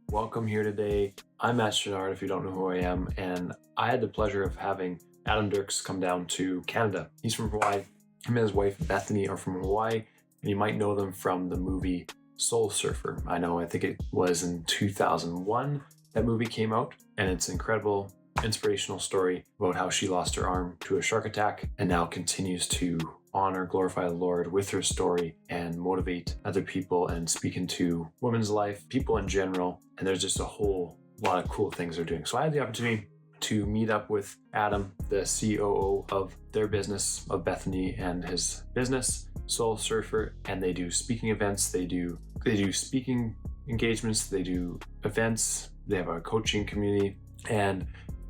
Welcome here today. I'm at Chenard, if you don't know who I am, and I had the pleasure of having Adam Dirks come down to Canada. He's from Hawaii. Him and his wife Bethany are from Hawaii, and you might know them from the movie Soul Surfer. I think it was in 2001 that movie came out, and it's an incredible, inspirational story about how she lost her arm to a shark attack and now continues to honor, glorify the Lord with her story and motivate other people and speak into women's life, people in general. And there's just a whole lot of cool things they're doing. So I had the opportunity to meet up with Adam, the COO of their business, of Bethany and his business, Soul Surfer, and they do speaking events, they do speaking engagements, they do events, they have a coaching community, and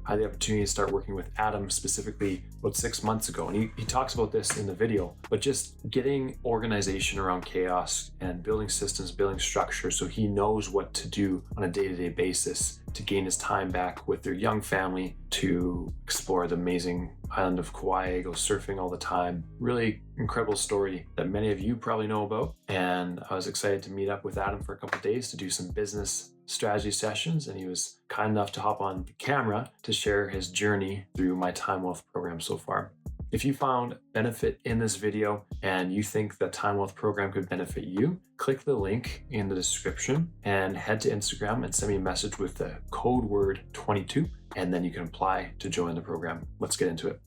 I had the opportunity to start working with Adam specifically about 6 months ago. And he talks about this in the video, but just getting organization around chaos and building systems, building structure so he knows what to do on a day-to-day basis to gain his time back with their young family, to explore the amazing island of Kauai, go surfing all the time. Really incredible story that many of you probably know about. And I was excited to meet up with Adam for a couple of days to do some business strategy sessions, and he was kind enough to hop on the camera to share his journey through my TimeWealth program so far. If you found benefit in this video and you think the TimeWealth program could benefit you, click the link in the description and head to Instagram and send me a message with the code word 22, and then you can apply to join the program. Let's get into it.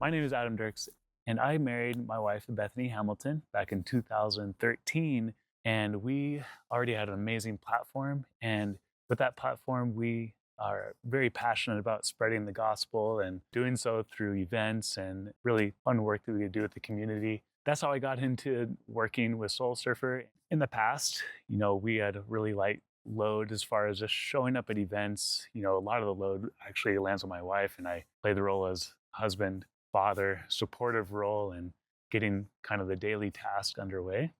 My name is Adam Dirks, and I married my wife, Bethany Hamilton, back in 2013. And we already had an amazing platform. And with that platform, we are very passionate about spreading the gospel and doing so through events and really fun work that we could do with the community. That's how I got into working with Soul Surfer. In the past, we had a really light load as far as just showing up at events. A lot of the load actually lands on my wife, and I play the role as husband, father, supportive role, and getting kind of the daily task underway.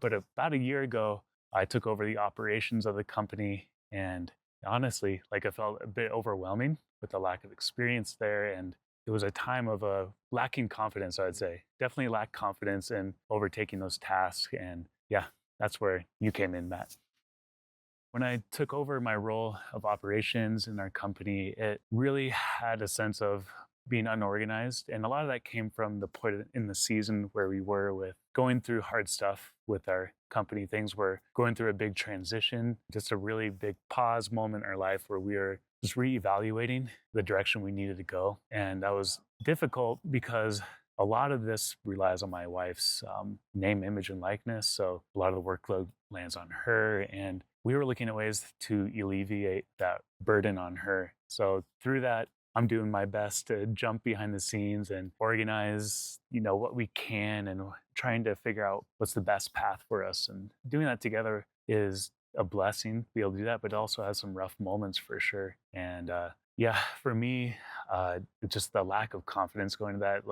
But about a year ago, I took over the operations of the company, and honestly, I felt a bit overwhelming with the lack of experience there. And it was a time of lacking confidence, I'd say. Definitely lacked confidence in overtaking those tasks. And yeah, that's where you came in, Matt. When I took over my role of operations in our company, it really had a sense of being unorganized. And a lot of that came from the point in the season where we were with going through hard stuff with our company. Things were going through a big transition, just a really big pause moment in our life where we were just reevaluating the direction we needed to go. And that was difficult because a lot of this relies on my wife's name, image, and likeness. So a lot of the workload lands on her. And we were looking at ways to alleviate that burden on her. So through that, I'm doing my best to jump behind the scenes and organize, what we can, and trying to figure out what's the best path for us. And doing that together is a blessing to be able to do that, but it also has some rough moments for sure. And for me, just the lack of confidence going to that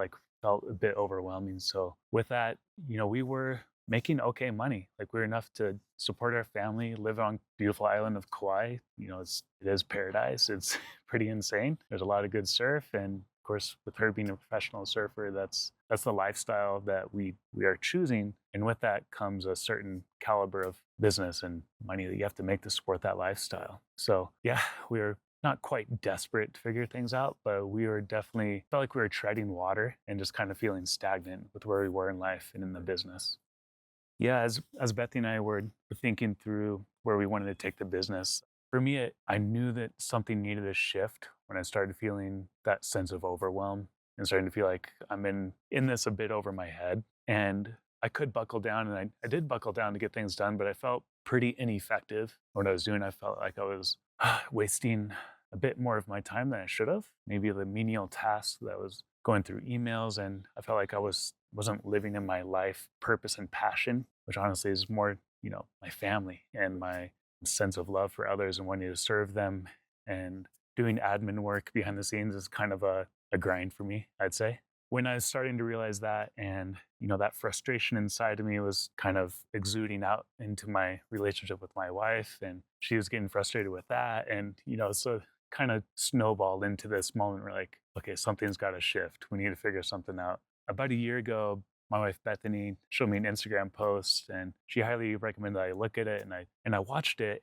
felt a bit overwhelming. So with that, we were making okay money. We were enough to support our family, live on beautiful island of Kauai. It is paradise. It's pretty insane. There's a lot of good surf, and of course, with her being a professional surfer, that's the lifestyle that we are choosing. And with that comes a certain caliber of business and money that you have to make to support that lifestyle. So yeah, we were not quite desperate to figure things out, but we were definitely felt like we were treading water and just kind of feeling stagnant with where we were in life and in the business. Yeah, as Bethany and I were thinking through where we wanted to take the business, for me, I knew that something needed a shift when I started feeling that sense of overwhelm and starting to feel like I'm in this a bit over my head. And I could buckle down, and I did buckle down to get things done, but I felt pretty ineffective. What I was doing, I felt like I was wasting a bit more of my time than I should have. Maybe the menial tasks that I was going through emails, and I felt like I wasn't living in my life purpose and passion, which honestly is more, my family and my sense of love for others and wanting to serve them. And doing admin work behind the scenes is kind of a grind for me, I'd say. When I was starting to realize that, and that frustration inside of me was kind of exuding out into my relationship with my wife, and she was getting frustrated with that. And so kind of snowballed into this moment where okay, something's got to shift. We need to figure something out. About a year ago, my wife Bethany showed me an Instagram post, and she highly recommended I look at it, and I watched it,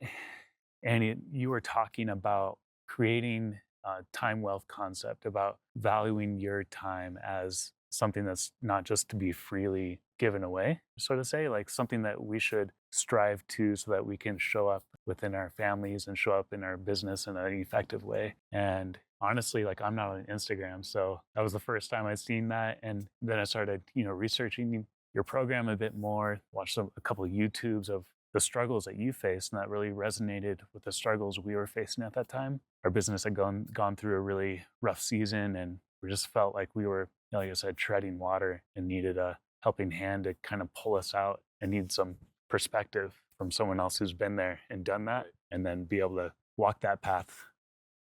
And you were talking about creating a time wealth concept, about valuing your time as something that's not just to be freely given away, so to say, like something that we should strive to so that we can show up within our families and show up in our business in an effective way. And honestly, like I'm not on Instagram, so that was the first time I'd seen that. And then I started, researching your program a bit more, watched a couple of YouTubes of the struggles that you faced, and that really resonated with the struggles we were facing at that time. Our business had gone through a really rough season, and we just felt like we were, like I said, treading water and needed a helping hand to kind of pull us out, and need some perspective from someone else who's been there and done that, and then be able to walk that path.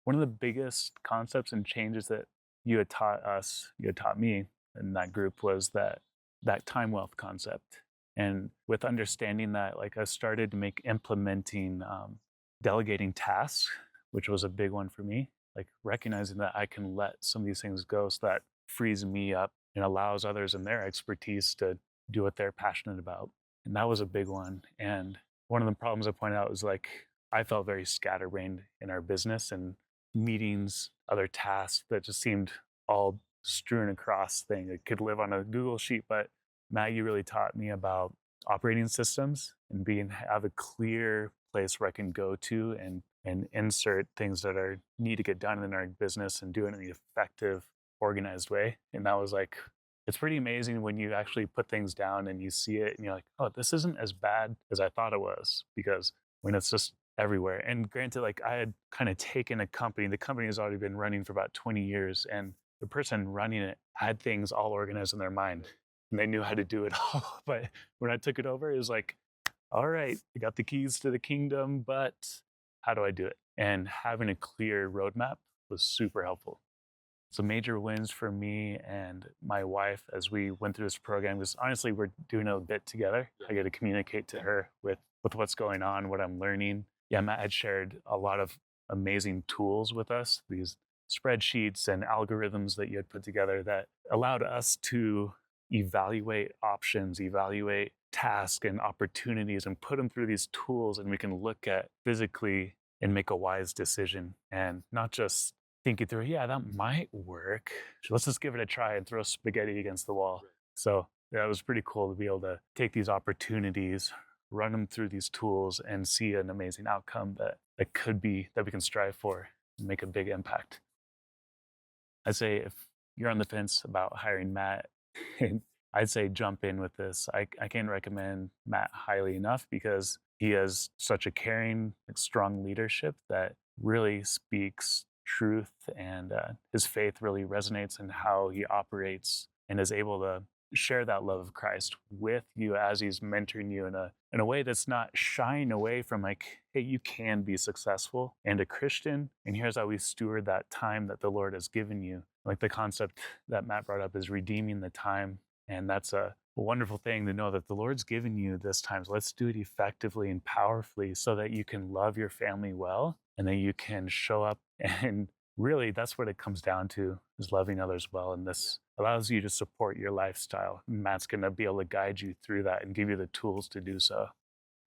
One of the biggest concepts and changes that you had taught me in that group was that time wealth concept. And with understanding that, like I started to implementing delegating tasks, which was a big one for me, like recognizing that I can let some of these things go, so that frees me up and allows others and their expertise to do what they're passionate about. And that was a big one. And one of the problems I pointed out was like, I felt very scatterbrained in our business, and meetings, other tasks that just seemed all strewn across thing. It could live on a Google sheet, but Matt, you really taught me about operating systems and have a clear place where I can go to and insert things that need to get done in our business and do it in an effective, organized way. And that was like, it's pretty amazing when you actually put things down and you see it and you're like, oh, this isn't as bad as I thought it was, because when it's just everywhere. And granted, like I had kind of taken the company has already been running for about 20 years, and the person running it had things all organized in their mind, and they knew how to do it all. But when I took it over, it was like, all right, I got the keys to the kingdom, but how do I do it? And having a clear roadmap was super helpful. So major wins for me and my wife as we went through this program, because honestly, we're doing a bit together. I get to communicate to her with what's going on, what I'm learning. Yeah, Matt had shared a lot of amazing tools with us, these spreadsheets and algorithms that you had put together that allowed us to evaluate options, evaluate tasks and opportunities, and put them through these tools, and we can look at physically and make a wise decision, and not just thinking through, yeah, that might work. Let's just give it a try and throw spaghetti against the wall. So yeah, it was pretty cool to be able to take these opportunities, run them through these tools, and see an amazing outcome that we can strive for and make a big impact. I'd say if you're on the fence about hiring Matt, I'd say jump in with this. I can't recommend Matt highly enough, because he has such a caring, strong leadership that really speaks truth, and his faith really resonates in how he operates, and is able to share that love of Christ with you as he's mentoring you in a way that's not shying away from like, hey, you can be successful and a Christian, and here's how we steward that time that the Lord has given you. Like the concept that Matt brought up is redeeming the time. And that's a wonderful thing to know that the Lord's given you this time. So let's do it effectively and powerfully so that you can love your family well, and that you can show up. And really, that's what it comes down to, is loving others well. And this allows you to support your lifestyle. Matt's going to be able to guide you through that and give you the tools to do so.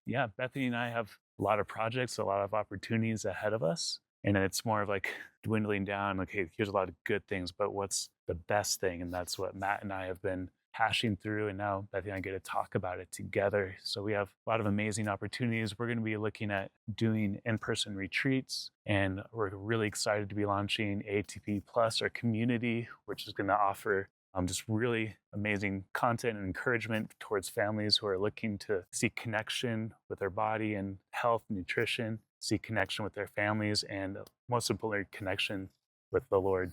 Yeah, Bethany and I have a lot of projects, a lot of opportunities ahead of us. And it's more of like dwindling down, okay, here's a lot of good things, but what's the best thing? And that's what Matt and I have been hashing through. And now Bethany and I get to talk about it together. So we have a lot of amazing opportunities. We're going to be looking at doing in-person retreats. And we're really excited to be launching ATP Plus, our community, which is going to offer just really amazing content and encouragement towards families who are looking to seek connection with their body and health, nutrition, seek connection with their families, and most importantly, connection with the Lord.